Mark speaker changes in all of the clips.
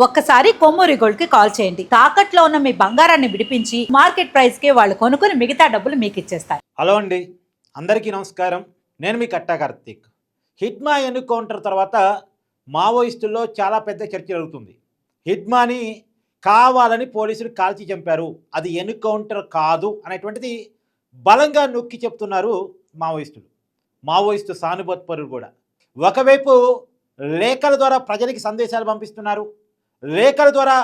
Speaker 1: ఒక్కసారి కొమ్మూరి గోల్డ్ కి కాల్ చేయండి. తాకట్లో ఉన్న మీ బంగారాన్ని విడిపించి మార్కెట్ ప్రైస్ కి వాళ్ళు కొనుక్కుని మిగతా డబ్బులు మీకు ఇచ్చేస్తారు.
Speaker 2: హలో అండి, అందరికీ నమస్కారం. నేను మీ కట్టా కార్తీక్. హిడ్మా ఎన్కౌంటర్ తర్వాత మావోయిస్టుల్లో చాలా పెద్ద చర్చ జరుగుతుంది. హిడ్మాని కావాలని పోలీసులు కాల్చి చంపారు, అది ఎన్కౌంటర్ కాదు అనేటువంటిది బలంగా నొక్కి చెప్తున్నారు మావోయిస్టు సానుభూతిపరులు కూడా. ఒకవైపు లేఖల ద్వారా ప్రజలకి సందేశాలు పంపిస్తున్నారు, లేఖల ద్వారా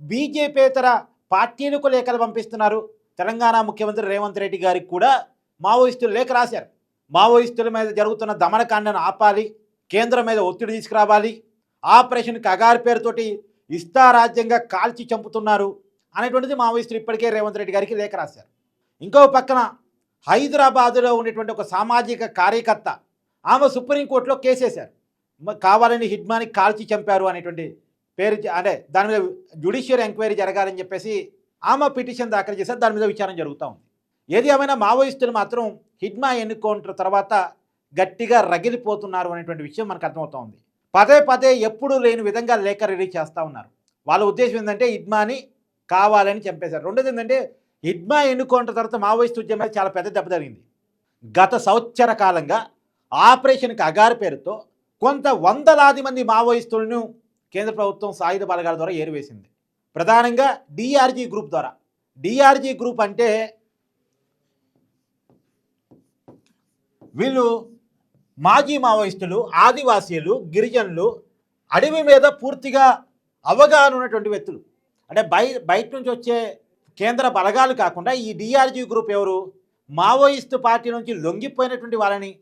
Speaker 2: బీజేపీతర పార్టీలకు లేఖలు పంపిస్తున్నారు. తెలంగాణ ముఖ్యమంత్రి రేవంత్ రెడ్డి గారికి కూడా మావోయిస్టులు లేఖ రాశారు. మావోయిస్టుల మీద జరుగుతున్న దమనకాండను ఆపాలి, కేంద్రం మీద ఒత్తిడి తీసుకురావాలి, ఆపరేషన్ కగారు పేరుతోటి ఇష్టారాజ్యంగా కాల్చి చంపుతున్నారు అనేటువంటిది మావోయిస్టులు ఇప్పటికే రేవంత్ రెడ్డి గారికి లేఖ రాశారు. ఇంకో పక్కన హైదరాబాదులో ఉండేటువంటి ఒక సామాజిక కార్యకర్త ఆమె సుప్రీంకోర్టులో కేసేశారు. కావాలని హిడ్మాని కాల్చి చంపారు అనేటువంటి పేరు, అంటే దాని మీద జ్యుడిషియల్ ఎంక్వైరీ జరగాలని చెప్పేసి ఆమె పిటిషన్ దాఖలు చేశారు. దాని మీద విచారణ జరుగుతూ ఉంది. ఏది ఏమైనా మావోయిస్టులు మాత్రం హిడ్మా ఎన్కౌంటర్ తర్వాత గట్టిగా రగిలిపోతున్నారు అనేటువంటి విషయం మనకు అర్థమవుతూ ఉంది. పదే పదే ఎప్పుడూ లేని విధంగా లేఖ రిలీజ్ చేస్తూ ఉన్నారు. వాళ్ళ ఉద్దేశం ఏంటంటే హిడ్మాని కావాలని చంపేశారు. రెండోది ఏంటంటే హిడ్మా ఎన్కౌంటర్ తర్వాత మావోయిస్టు ఉద్యమం చాలా పెద్ద దెబ్బ జరిగింది. గత సంవత్సర కాలంగా ఆపరేషన్ కగారు పేరుతో కొంత వందలాది మంది మావోయిస్టులను కేంద్ర ప్రభుత్వం సాయుధ బలగాల ద్వారా ఏరివేసింది. ప్రధానంగా డిఆర్జీ గ్రూప్ ద్వారా. డిఆర్జీ గ్రూప్ అంటే వీళ్ళు మాజీ మావోయిస్టులు, ఆదివాసీలు, గిరిజనులు, అడవి మీద పూర్తిగా అవగాహన ఉన్నటువంటి వ్యక్తులు. అంటే బయట నుంచి వచ్చే కేంద్ర బలగాలు కాకుండా ఈ డిఆర్జీ గ్రూప్ ఎవరు, మావోయిస్టు పార్టీ నుంచి లొంగిపోయినటువంటి వాళ్ళని,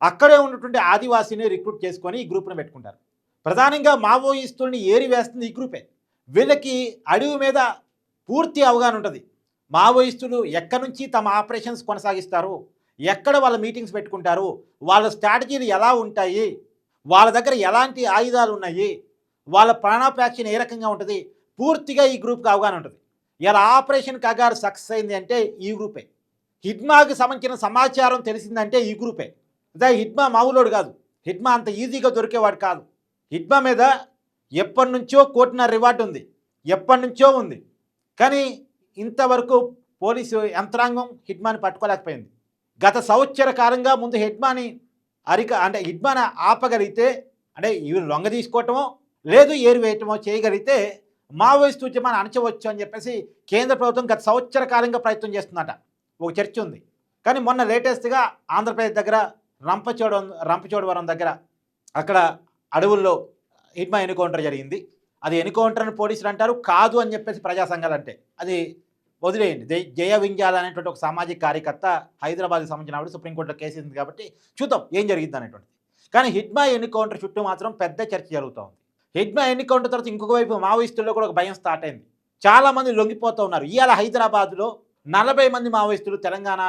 Speaker 2: అక్కడే ఉన్నటువంటి ఆదివాసీని రిక్రూట్ చేసుకొని ఈ గ్రూప్ను పెట్టుకుంటారు. ప్రధానంగా మావోయిస్టుల్ని ఏరివేస్తుంది ఈ గ్రూపే. వీళ్ళకి అడవి మీద పూర్తి అవగాహన ఉంటుంది. మావోయిస్టులు ఎక్కడి నుంచి తమ ఆపరేషన్స్ కొనసాగిస్తారు, ఎక్కడ వాళ్ళ మీటింగ్స్ పెట్టుకుంటారు, వాళ్ళ స్ట్రాటజీలు ఎలా ఉంటాయి, వాళ్ళ దగ్గర ఎలాంటి ఆయుధాలు ఉన్నాయి, వాళ్ళ ప్రాణాపేక్షణ ఏ రకంగా ఉంటుంది, పూర్తిగా ఈ గ్రూప్కి అవగాహన ఉంటుంది. ఇలా ఆపరేషన్ కగారు సక్సెస్ అయింది అంటే ఈ గ్రూపే. హిడ్మాకి సంబంధించిన సమాచారం తెలిసిందంటే ఈ గ్రూపే. అదే హిడ్మా మామూలోడు కాదు, హిడ్మా అంత ఈజీగా దొరికేవాడు కాదు. హిడ్మా మీద ఎప్పటి నుంచో కోటిన్నర రివార్డు ఉంది, ఎప్పటి నుంచో ఉంది. కానీ ఇంతవరకు పోలీసు యంత్రాంగం హిడ్మాని పట్టుకోలేకపోయింది. గత సంవత్సర కాలంగా ముందు హిడ్మాని హిడ్మాని ఆపగలిగితే, అంటే ఇవి లొంగ తీసుకోవటమో లేదు ఏరివేయటమో చేయగలిగితే మావోయిస్టు ఉద్యమాన్ని అణచవచ్చు అని చెప్పేసి కేంద్ర ప్రభుత్వం గత సంవత్సర కాలంగా ప్రయత్నం చేస్తుందట. ఒక చర్చ ఉంది. కానీ మొన్న లేటెస్ట్గా ఆంధ్రప్రదేశ్ దగ్గర రంపచోడవరం దగ్గర అక్కడ అడవుల్లో హిడ్మా ఎన్కౌంటర్ జరిగింది. అది ఎన్కౌంటర్ అని పోలీసులు అంటారు, కాదు అని చెప్పేసి ప్రజా సంఘాలు అంటే అది వదిలేయండి. జయ వింజాల అనేటువంటి ఒక సామాజిక కార్యకర్త హైదరాబాద్కి సంబంధించిన సుప్రీంకోర్టులో కేసు ఉంది కాబట్టి చూద్దాం ఏం జరిగింది అనేటువంటిది. కానీ హిడ్మా ఎన్కౌంటర్ చుట్టూ మాత్రం పెద్ద చర్చ జరుగుతూ ఉంది. హిడ్మా ఎన్కౌంటర్ తర్వాత ఇంకొక వైపు మావోయిస్టుల్లో కూడా ఒక భయం స్టార్ట్ అయింది. చాలామంది లొంగిపోతూ ఉన్నారు. ఇవాళ హైదరాబాద్లో 40 మంది మావోయిస్టులు, తెలంగాణ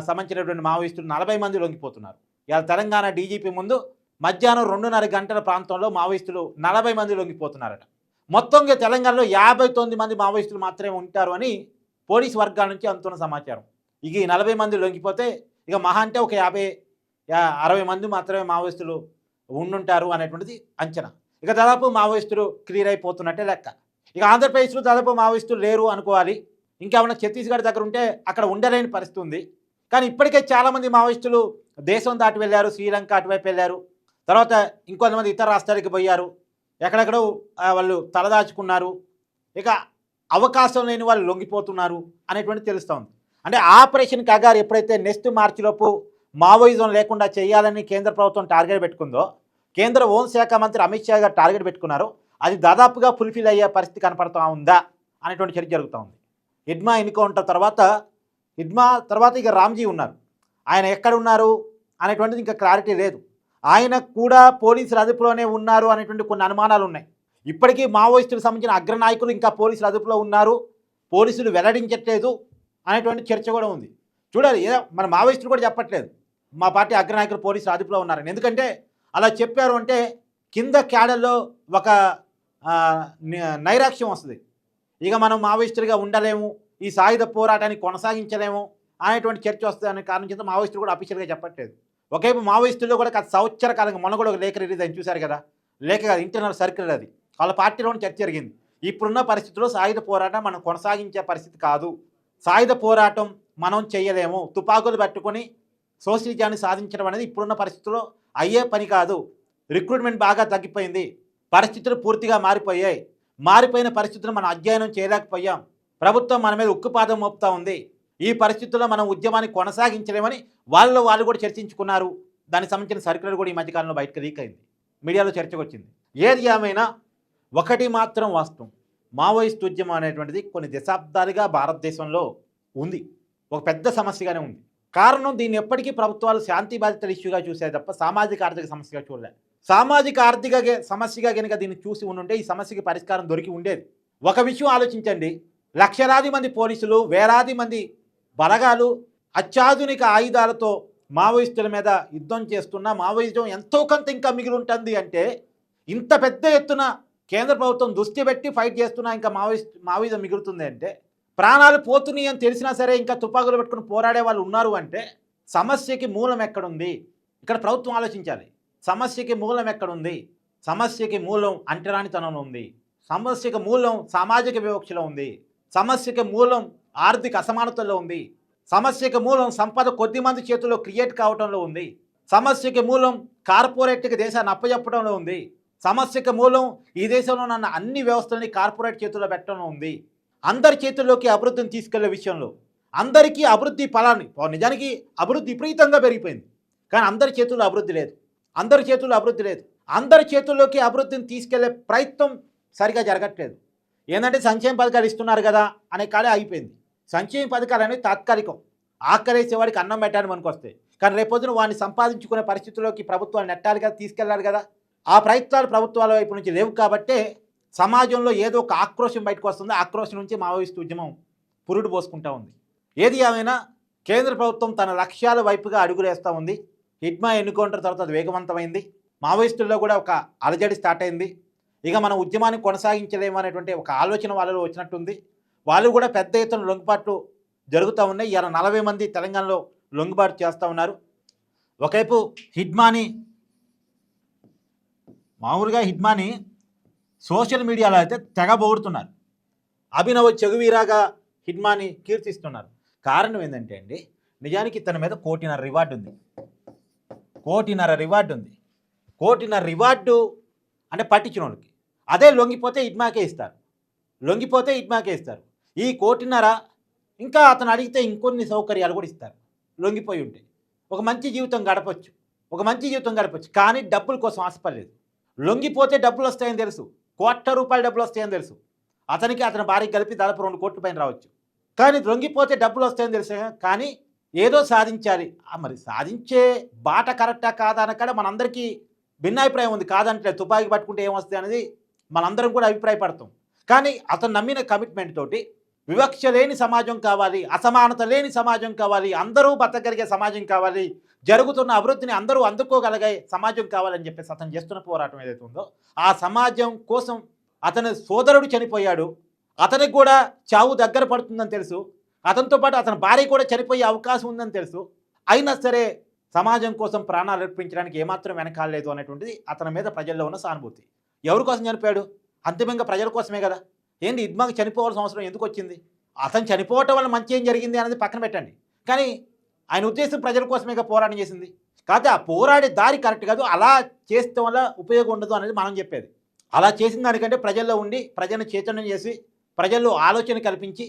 Speaker 2: సంబంధించినటువంటి మావోయిస్టులు 40 మంది లొంగిపోతున్నారు. ఇవాళ తెలంగాణ డీజీపీ ముందు మధ్యాహ్నం 2:30 గంటల ప్రాంతంలో మావోయిస్టులు 40 మంది లొంగిపోతున్నారట. మొత్తంగా తెలంగాణలో 59 మంది మావోయిస్టులు మాత్రమే ఉంటారు అని పోలీసు వర్గాల నుంచి అందుతున్న సమాచారం. ఇక ఈ 40 మంది లొంగిపోతే ఇక మహా అంటే ఒక 50-60 మంది మాత్రమే మావోయిస్టులు ఉండుంటారు అనేటువంటిది అంచనా. ఇక దాదాపు మావోయిస్టులు క్లియర్ అయిపోతున్నట్టే లెక్క. ఇక ఆంధ్రప్రదేశ్లో దాదాపు మావోయిస్టులు లేరు అనుకోవాలి. ఇంకేమన్నా ఛత్తీస్గఢ్ దగ్గర ఉంటే అక్కడ ఉండలేని పరిస్థితి ఉంది. కానీ ఇప్పటికే చాలామంది మావోయిస్టులు దేశం దాటి వెళ్ళారు, శ్రీలంక అటువైపు వెళ్ళారు, తర్వాత ఇంకొంతమంది ఇతర రాష్ట్రాలకు పోయారు, ఎక్కడెక్కడో వాళ్ళు తలదాచుకున్నారు. ఇక అవకాశం లేని వాళ్ళు లొంగిపోతున్నారు అనేటువంటిది తెలుస్తూ ఉంది. అంటే ఆపరేషన్ కగారు ఎప్పుడైతే నెక్స్ట్ మార్చిలోపు మావోయిజం లేకుండా చేయాలని కేంద్ర ప్రభుత్వం టార్గెట్ పెట్టుకుందో, కేంద్ర హోంశాఖ మంత్రి అమిత్ షా గారు టార్గెట్ పెట్టుకున్నారో, అది దాదాపుగా ఫుల్ఫిల్ అయ్యే పరిస్థితి కనపడుతూ ఉందా అనేటువంటి చర్చ జరుగుతూ ఉంది. హిడ్మా ఎన్కౌంటర్ తర్వాత ఇక రామ్జీ ఉన్నారు. ఆయన ఎక్కడ ఉన్నారు అనేటువంటిది ఇంకా క్లారిటీ లేదు. ఆయన కూడా పోలీసుల అదుపులోనే ఉన్నారు అనేటువంటి కొన్ని అనుమానాలు ఉన్నాయి. ఇప్పటికీ మావోయిస్టులకు సంబంధించిన అగ్రనాయకులు ఇంకా పోలీసుల అదుపులో ఉన్నారు, పోలీసులు వెల్లడించట్లేదు అనేటువంటి చర్చ కూడా ఉంది. చూడాలి, ఏదో మన మావోయిస్టులు కూడా చెప్పట్లేదు మా పార్టీ అగ్రనాయకులు పోలీసులు అదుపులో ఉన్నారని. ఎందుకంటే అలా చెప్పారు అంటే కింద క్యాడర్లో ఒక నైరాక్ష్యం వస్తుంది. ఇక మనం మావోయిస్టులుగా ఉండలేము, ఈ సాయుధ పోరాటాన్ని కొనసాగించలేము అనేటువంటి చర్చ వస్తుంది అనే కారణం చేత మావోయిస్టులు కూడా అఫీషియల్గా చెప్పట్లేదు. ఒకవైపు మావోయిస్టుల్లో కూడా గత సంవత్సర కాలంగా మొన్న కూడా ఒక లేఖ రిలీజ్ అయింది, చూశారు కదా. లేఖ కాదు, ఇంటర్నల్ సర్కిల్ అది. వాళ్ళ పార్టీలోని చర్చ జరిగింది. ఇప్పుడున్న పరిస్థితుల్లో సాయుధ పోరాటం మనం కొనసాగించే పరిస్థితి కాదు, సాయుధ పోరాటం మనం చేయలేము, తుపాకులు పట్టుకొని సోషలిజాన్ని సాధించడం అనేది ఇప్పుడున్న పరిస్థితుల్లో అయ్యే పని కాదు, రిక్రూట్మెంట్ బాగా తగ్గిపోయింది, పరిస్థితులు పూర్తిగా మారిపోయాయి, మారిపోయిన పరిస్థితులు మనం అధ్యయనం చేయలేకపోయాం, ప్రభుత్వం మన మీద ఉక్కుపాదం మోపుతా ఉంది, ఈ పరిస్థితుల్లో మనం ఉద్యమాన్ని కొనసాగించలేమని వాళ్ళు కూడా చర్చించుకున్నారు. దానికి సంబంధించిన సర్క్యులర్ కూడా ఈ మధ్యకాలంలో బయటకు లీక్ అయింది, మీడియాలో చర్చకు వచ్చింది. ఏది ఏమైనా ఒకటి మాత్రం వాస్తవం, మావోయిస్ట్ ఉద్యమం అనేటువంటిది కొన్ని దశాబ్దాలుగా భారతదేశంలో ఉంది, ఒక పెద్ద సమస్యగానే ఉంది. కారణం దీన్ని ఎప్పటికీ ప్రభుత్వాలు శాంతి బాధితుల ఇష్యూగా చూసే తప్ప సామాజిక ఆర్థిక సమస్యగా చూడలే. సామాజిక ఆర్థిక సమస్యగా కనుక దీన్ని చూసి ఉండుంటే ఈ సమస్యకి పరిష్కారం దొరికి ఉండేది. ఒక విషయం ఆలోచించండి, లక్షలాది మంది పోలీసులు, వేలాది మంది బలగాలు అత్యాధునిక ఆయుధాలతో మావోయిస్టుల మీద యుద్ధం చేస్తున్న మావోయిజం ఎంతో కొంత ఇంకా మిగిలి ఉంటుంది అంటే, ఇంత పెద్ద ఎత్తున కేంద్ర ప్రభుత్వం దృష్టి పెట్టి ఫైట్ చేస్తున్నా ఇంకా మావోయిజం మిగులుతుంది అంటే, ప్రాణాలు పోతున్నాయి అని తెలిసినా సరే ఇంకా తుపాకులు పెట్టుకుని పోరాడే వాళ్ళు ఉన్నారు అంటే సమస్యకి మూలం ఎక్కడుంది? ఇక్కడ ప్రభుత్వం ఆలోచించాలి. సమస్యకి మూలం ఎక్కడుంది? సమస్యకి మూలం అంటరానితనంలో ఉంది, సమస్యకి మూలం సామాజిక వివక్షలో ఉంది, సమస్యకి మూలం ఆర్థిక అసమానతల్లో ఉంది, సమస్యకి మూలం సంపద కొద్ది మంది చేతుల్లో క్రియేట్ కావడంలో ఉంది, సమస్యకి మూలం కార్పొరేట్కి దేశాన్ని అప్పచెప్పడంలో ఉంది, సమస్యకి మూలం ఈ దేశంలో ఉన్న అన్ని వ్యవస్థలని కార్పొరేట్ చేతుల్లో పెట్టడంలో ఉంది, అందరి చేతుల్లోకి అభివృద్ధిని తీసుకెళ్లే విషయంలో అందరికీ అభివృద్ధి ఫలాన్ని, నిజానికి అభివృద్ధి విపరీతంగా పెరిగిపోయింది కానీ అందరి చేతుల్లో అభివృద్ధి లేదు, అందరి చేతుల్లో అభివృద్ధి లేదు, అందరి చేతుల్లోకి అభివృద్ధిని తీసుకెళ్లే ప్రయత్నం సరిగా జరగట్లేదు. ఏంటంటే సంక్షేమ పథకాలు ఇస్తున్నారు కదా అనే కాడే ఆగిపోయింది. సంక్షేమ పథకాలు అనేవి తాత్కాలికం, ఆకలేసేవాడికి అన్నం పెట్టాలని మనకు వస్తాయి, కానీ రేపొద్దున వాడిని సంపాదించుకునే పరిస్థితుల్లోకి ప్రభుత్వాలు నెట్టాలి కదా, తీసుకెళ్ళాలి కదా. ఆ ప్రయత్నాలు ప్రభుత్వాల వైపు నుంచి లేవు కాబట్టే సమాజంలో ఏదో ఒక ఆక్రోశం బయటకు వస్తుంది, ఆక్రోశం నుంచి మావోయిస్టు ఉద్యమం పురుడు పోసుకుంటూ ఉంది. ఏది ఏమైనా కేంద్ర ప్రభుత్వం తన లక్ష్యాల వైపుగా అడుగులేస్తూ ఉంది. హిడ్మా ఎన్నుకౌంటర్ తర్వాత అది వేగవంతమైంది, మావోయిస్టుల్లో కూడా ఒక అలజడి స్టార్ట్ అయింది. ఇక మన ఉద్యమాన్ని కొనసాగించలేము అనేటువంటి ఒక ఆలోచన వాళ్ళలో వచ్చినట్టుంది. వాళ్ళు కూడా పెద్ద ఎత్తున లొంగుబాట్లు జరుగుతూ ఉన్నాయి. ఇలా 40 మంది తెలంగాణలో లొంగుబాటు చేస్తూ ఉన్నారు. ఒకవైపు హిడ్మాని సోషల్ మీడియాలో అయితే తెగ పొగుడుతున్నారు, అభినవ్ చెగువీరాగా హిడ్మాని కీర్తిస్తున్నారు. కారణం ఏంటంటే అండి, నిజానికి ఇతని మీద 1.5 కోటి రివార్డు ఉంది, 1.5 కోటి రివార్డు అంటే పట్టించిన వాళ్ళకి. అదే లొంగిపోతే హిడ్మాకే ఇస్తారు, ఈ 1.5 కోటి ఇంకా అతను అడిగితే ఇంకొన్ని సౌకర్యాలు కూడా ఇస్తారు. లొంగిపోయి ఉంటే ఒక మంచి జీవితం గడపచ్చు, కానీ డబ్బుల కోసం ఆశపడలేదు. లొంగిపోతే డబ్బులు వస్తాయని తెలుసు, ₹1,00,00,000 డబ్బులు వస్తాయని తెలుసు, అతని భార్యకి కలిపి దాదాపు 2 కోట్ల పైన రావచ్చు. కానీ లొంగిపోతే డబ్బులు వస్తాయని తెలుసు, కానీ ఏదో సాధించాలి. మరి సాధించే బాట కరెక్టా కాదా అనక్కడ మనందరికీ భిన్నాభిప్రాయం ఉంది. కాదంటే తుపాకీ పట్టుకుంటే ఏమొస్తుంది అనేది మనందరం కూడా అభిప్రాయపడతాం. కానీ అతను నమ్మిన కమిట్మెంట్ తోటి వివక్ష లేని సమాజం కావాలి, అసమానత లేని సమాజం కావాలి, అందరూ బతకగలిగే సమాజం కావాలి, జరుగుతున్న అభివృద్ధిని అందరూ అందుకోగలిగే సమాజం కావాలని చెప్పేసి అతను చేస్తున్న పోరాటం ఏదైతే ఉందో ఆ సమాజం కోసం అతని సోదరుడు చనిపోయాడు, అతనికి కూడా చావు దగ్గర పడుతుందని తెలుసు, అతనితో పాటు అతని భార్య కూడా చనిపోయే అవకాశం ఉందని తెలుసు, అయినా సరే సమాజం కోసం ప్రాణాలు అర్పించడానికి ఏమాత్రం వెనకాలేదు అనేటువంటిది అతని మీద ప్రజల్లో ఉన్న సానుభూతి. ఎవరి కోసం చనిపోయాడు? అంతిమంగా ప్రజల కోసమే కదా. ఏంటి హిడ్మాకి చనిపోవాల్సిన అవసరం ఎందుకు వచ్చింది? అతను చనిపోవటం వల్ల మంచి ఏం జరిగింది అనేది పక్కన పెట్టండి, కానీ ఆయన ఉద్దేశం ప్రజల కోసమేగా పోరాటం చేసింది. కాకపోతే ఆ పోరాడే దారి కరెక్ట్ కాదు, అలా చేస్తే వల్ల ఉపయోగం ఉండదు అనేది మనం చెప్పేది. అలా చేసిన దానికంటే ప్రజల్లో ఉండి ప్రజలను చైతన్యం చేసి ప్రజల్లో ఆలోచన కల్పించి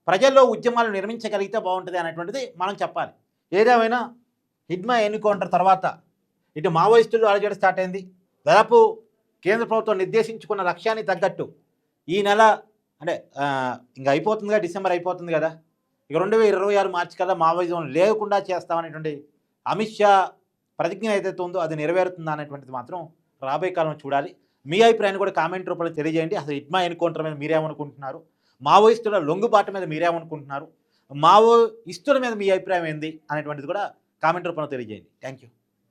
Speaker 2: ప్రజల్లో ఉద్యమాలు నిర్మించగలిగితే బాగుంటుంది అనేటువంటిది మనం చెప్పాలి. ఏదేమైనా హిడ్మా ఎన్నుకౌంటర్ తర్వాత ఇటు మావోయిస్టులు అలజడి స్టార్ట్ అయింది. దాదాపు కేంద్ర ప్రభుత్వం నిర్దేశించుకున్న లక్ష్యాన్ని తగ్గట్టు ఈ నెల అంటే ఇంకా అయిపోతుందిగా, డిసెంబర్ అయిపోతుంది కదా, ఇక 2026 మార్చి కల్లా మావోయిజం లేకుండా చేస్తామనేటువంటి అమిత్ షా ప్రతిజ్ఞ ఏదైతే ఉందో అది నెరవేరుతుందా అనేటువంటిది మాత్రం రాబోయే కాలంలో చూడాలి. మీ అభిప్రాయాన్ని కూడా కామెంట్ రూపంలో తెలియజేయండి. అసలు హిడ్మా ఎన్కౌంటర్ మీద మీరేమనుకుంటున్నారు? మావోయిస్టుల లొంగుబాటు మీద మీరేమనుకుంటున్నారు? మావోయిస్టుల మీద మీ అభిప్రాయం ఏంది అనేటువంటిది కూడా కామెంట్ రూపంలో తెలియజేయండి. Thank you.